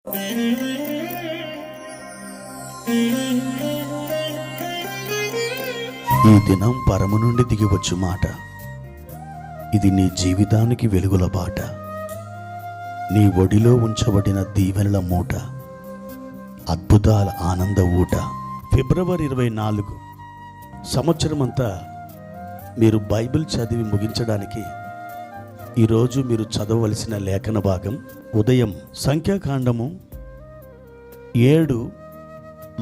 ఈ దినం పరము నుండి దిగివచ్చు మాట. ఇది నీ జీవితానికి వెలుగుల బాట. నీ ఒడిలో ఉంచబడిన దీవెనల మూట, అద్భుతాల ఆనంద ఊట. ఫిబ్రవరి 24 సంవత్సరమంతా మీరు బైబిల్ చదివి ముగించడానికి ఈరోజు మీరు చదవవలసిన లేఖన భాగం ఉదయం సంఖ్యాకాండము 7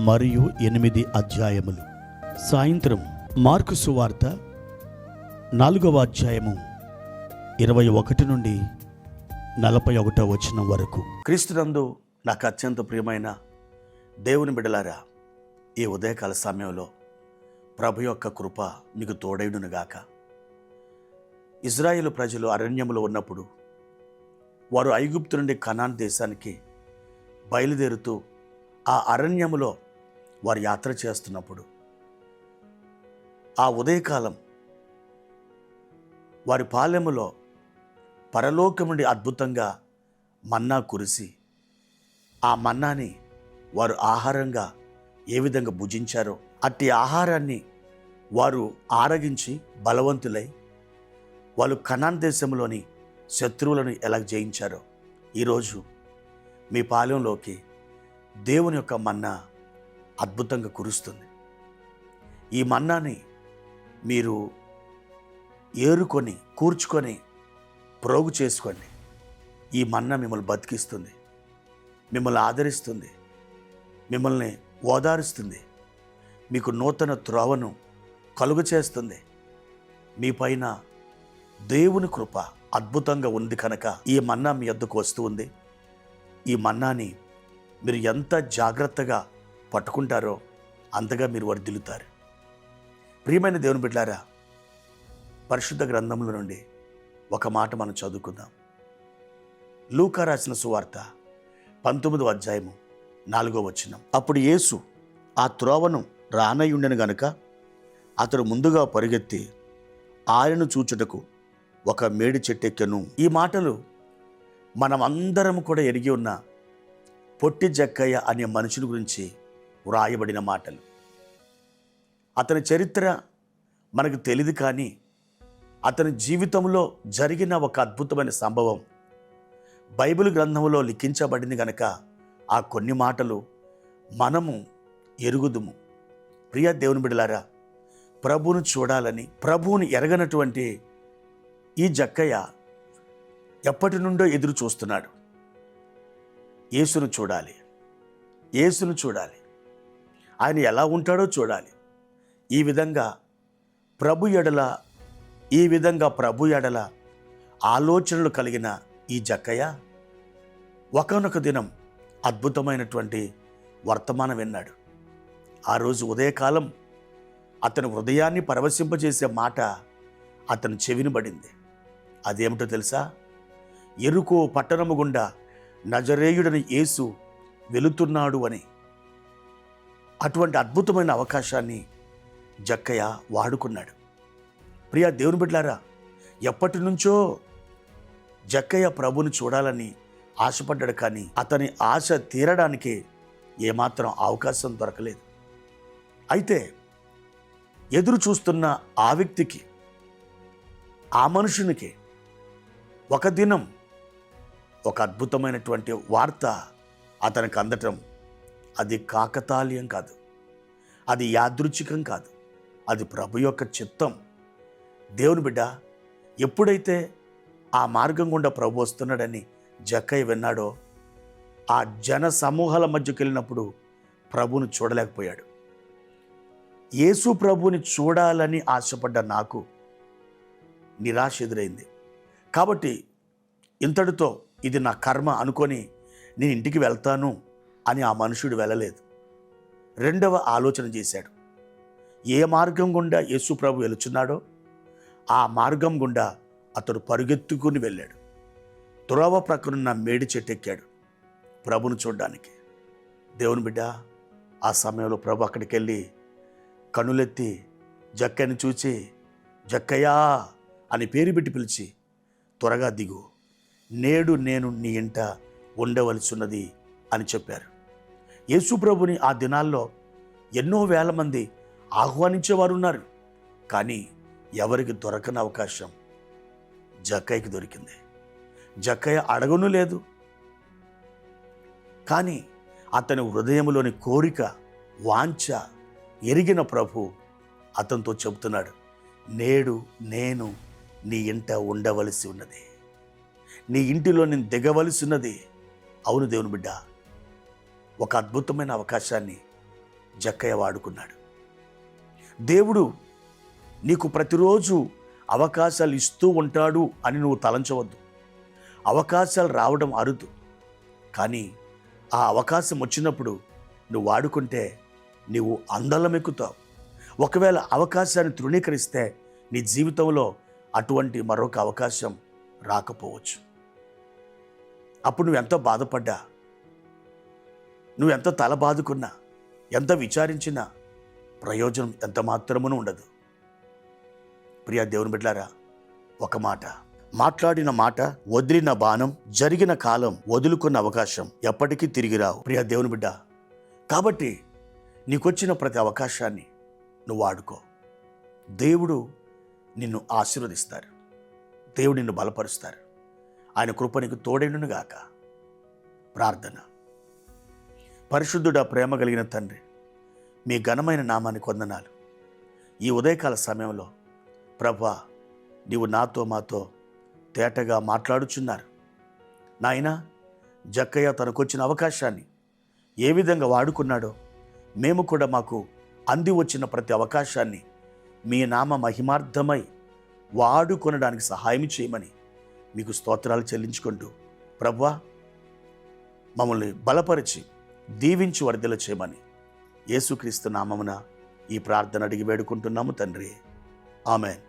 మరియు 8 అధ్యాయములు, సాయంత్రం మార్కు సువార్త 4వ అధ్యాయము 21 నుండి 41వ వచనం వరకు. క్రీస్తునందు నాకు అత్యంత ప్రియమైన దేవుని బిడ్డలారా, ఈ ఉదయకాల సమయంలో ప్రభు యొక్క కృప మీకు తోడైడునుగాక. ఇజ్రాయేలు ప్రజలు అరణ్యములో ఉన్నప్పుడు వారు ఐగుప్తు నుండి కనాన్ దేశానికి బయలుదేరుతూ ఆ అరణ్యములో వారు యాత్ర చేస్తున్నప్పుడు ఆ ఉదయకాలం వారి పాలెములో పరలోకం నుండి అద్భుతంగా మన్నా కురిసి ఆ మన్నాని వారు ఆహారంగా ఏ విధంగా భుజించారో అట్టి ఆహారాన్ని వారు ఆరగించి బలవంతులై వాళ్ళు కనాన్ దేశంలోని శత్రువులను ఎలా జయించారో ఈరోజు మీ పాలెంలోకి దేవుని యొక్క మన్నా అద్భుతంగా కురుస్తుంది. ఈ మన్నాని మీరు ఏరుకొని కూర్చుకొని ప్రోగు చేసుకోండి. ఈ మన్నా మిమ్మల్ని బతికిస్తుంది, మిమ్మల్ని ఆదరిస్తుంది, మిమ్మల్ని ఓదారుస్తుంది, మీకు నూతన త్రోవను కలుగు చేస్తుంది. మీ పైన దేవుని కృప అద్భుతంగా ఉంది కనుక ఈ మన్నా మీ వద్దకు వస్తూ ఉంది. ఈ మన్నాని మీరు ఎంత జాగ్రత్తగా పట్టుకుంటారో అంతగా మీరు వర్ధిల్లుతారు. ప్రియమైన దేవుని బిడ్డలారా, పరిశుద్ధ గ్రంథముల నుండి ఒక మాట మనం చదువుకుందాం. లూకా రాసిన సువార్త 19వ అధ్యాయము 4వ వచనం. అప్పుడు యేసు ఆ త్రోవను రానయ్యుండెను గనుక అతడు ముందుగా పరిగెత్తి ఆయనను చూచుటకు ఒక మేడి చెట్టెక్కెను. ఈ మాటలు మనం అందరం కూడా ఎరిగి ఉన్న పొట్టి జక్కయ్య అనే మనుషుని గురించి వ్రాయబడిన మాటలు. అతని చరిత్ర మనకు తెలియదు, కానీ అతని జీవితంలో జరిగిన ఒక అద్భుతమైన సంభవం బైబిల్ గ్రంథంలో లిఖించబడింది గనక ఆ కొన్ని మాటలు మనము ఎరుగుదుము. ప్రియ దేవుని బిడ్డలారా, ప్రభువును చూడాలని, ప్రభువుని ఎరగనటువంటి ఈ జక్కయ్య ఎప్పటి నుండో ఎదురు చూస్తున్నాడు. యేసును చూడాలి, యేసును చూడాలి, ఆయన ఎలా ఉంటాడో చూడాలి. ఈ విధంగా ప్రభు ఎడల ఆలోచనలు కలిగిన ఈ జక్కయ్య ఒకానొక దినం అద్భుతమైనటువంటి వర్తమానం విన్నాడు. ఆ రోజు ఉదయకాలం అతని హృదయాన్ని పరవశింపజేసే మాట అతని చెవిని పడింది. అదేమిటో తెలుసా? యెరికో పట్టణము గుండా నజరేయుడని యేసు వెళుతున్నాడు అని. అటువంటి అద్భుతమైన అవకాశాన్ని జక్కయ్య వాడుకున్నాడు. ప్రియ దేవుని బిడ్డలారా, ఎప్పటి నుంచో జక్కయ్య ప్రభుని చూడాలని ఆశపడ్డాడు, కానీ అతని ఆశ తీరడానికి ఏమాత్రం అవకాశం దొరకలేదు. అయితే ఎదురు చూస్తున్న ఆ వ్యక్తికి, ఆ మనుషునికి ఒక దినం ఒక అద్భుతమైనటువంటి వార్త అతనికి అందటం, అది కాకతాళీయం కాదు, అది యాదృచ్ఛికం కాదు, అది ప్రభు యొక్క చిత్తం. దేవుని బిడ్డ ఎప్పుడైతే ఆ మార్గం గుండా ప్రభు వస్తున్నాడని జక్కయ్య విన్నాడో, ఆ జన సమూహాల మధ్యకి వెళ్ళినప్పుడు ప్రభువుని చూడలేకపోయాడు. యేసు ప్రభువుని చూడాలని ఆశపడ్డ నాకు నిరాశ ఎదురైంది. కాబట్టి ఇంతటితో ఇది నా కర్మ అనుకొని నేను ఇంటికి వెళ్తాను అని ఆ మనుషుడు వెళ్ళలేదు. రెండవ ఆలోచన చేశాడు. ఏ మార్గం గుండా యేసు ప్రభు వెళుచున్నాడో ఆ మార్గం గుండా అతడు పరుగెత్తుకుని వెళ్ళాడు. త్రోవ ప్రక్కనున్న మేడి చెట్టు ఎక్కాడు ప్రభును చూడడానికి. దేవుని బిడ్డ, ఆ సమయంలో ప్రభు అక్కడికి వెళ్ళి కనులెత్తి జక్కయ్యని చూచి, జక్కయ్యా అని పేరు పెట్టి పిలిచి, త్వరగా దిగు, నేడు నేను నీ ఇంట ఉండవలసిన్నది అని చెప్పారు. యేసు ప్రభుని ఆ దినాల్లో ఎన్నో వేల మంది ఆహ్వానించేవారు ఉన్నారు. కానీ ఎవరికి దొరకని అవకాశం జక్కయ్యకి దొరికింది. జక్కయ్య అడగను లేదు, కానీ అతని హృదయంలోని కోరిక, వాంఛ ఎరిగిన ప్రభు అతనితో చెబుతున్నాడు, నేడు నేను నీ ఇంట ఉండవలసి ఉన్నది, నీ ఇంటిలో నేను దిగవలసి ఉన్నది. అవును దేవుని బిడ్డ, ఒక అద్భుతమైన అవకాశాన్ని జక్కయ్య వాడుకున్నాడు. దేవుడు నీకు ప్రతిరోజు అవకాశాలు ఇస్తూ ఉంటాడు అని నువ్వు తలంచవద్దు. అవకాశాలు రావడం అరుదు, కానీ ఆ అవకాశం వచ్చినప్పుడు నువ్వు వాడుకుంటే నీవు అందలం ఎక్కుతావు. ఒకవేళ అవకాశాన్ని తృణీకరిస్తే నీ జీవితంలో అటువంటి మరొక అవకాశం రాకపోవచ్చు. అప్పుడు నువ్వెంత బాధపడ్డా, నువ్వెంత తల బాదుకున్నా, ఎంత విచారించినా ప్రయోజనం ఎంత మాత్రమును ఉండదు. ప్రియ దేవుని బిడ్డలారా, ఒక మాట, మాట్లాడిన మాట, వదిలిన బాణం, జరిగిన కాలం, వదులుకున్న అవకాశం ఎప్పటికీ తిరిగి రావు. ప్రియ దేవుని బిడ్డ, కాబట్టి నీకొచ్చిన ప్రతి అవకాశాన్ని నువ్వు వాడుకో. దేవుడు నిన్ను ఆశీర్వదిస్తారు, దేవుడు నిన్ను బలపరుస్తారు. ఆయన కృప నీకు తోడేండును గాక. ప్రార్థన. పరిశుద్ధుడా, ప్రేమ కలిగిన తండ్రి, మీ ఘనమైన నామానికి వందనాలు. ఈ ఉదయకాల సమయంలో ప్రభా, నీవు నాతో మాతో తేటగా మాట్లాడుచున్నారు. నాయనా, జక్కయ్య తనకొచ్చిన అవకాశాన్ని ఏ విధంగా వాడుకున్నాడో మేము కూడా మాకు అంది వచ్చిన ప్రతి అవకాశాన్ని మీ నామ మహిమార్థమై వాడుకొనడానికి సహాయం చేయమని మీకు స్తోత్రాలు చెల్లించుకుంటూ, ప్రభువా, మమ్మల్ని బలపరిచి దీవించి వర్ధిల్ల చేయమని యేసుక్రీస్తు నామమున ఈ ప్రార్థన అడిగి వేడుకుంటున్నాము తండ్రి. ఆమేన్.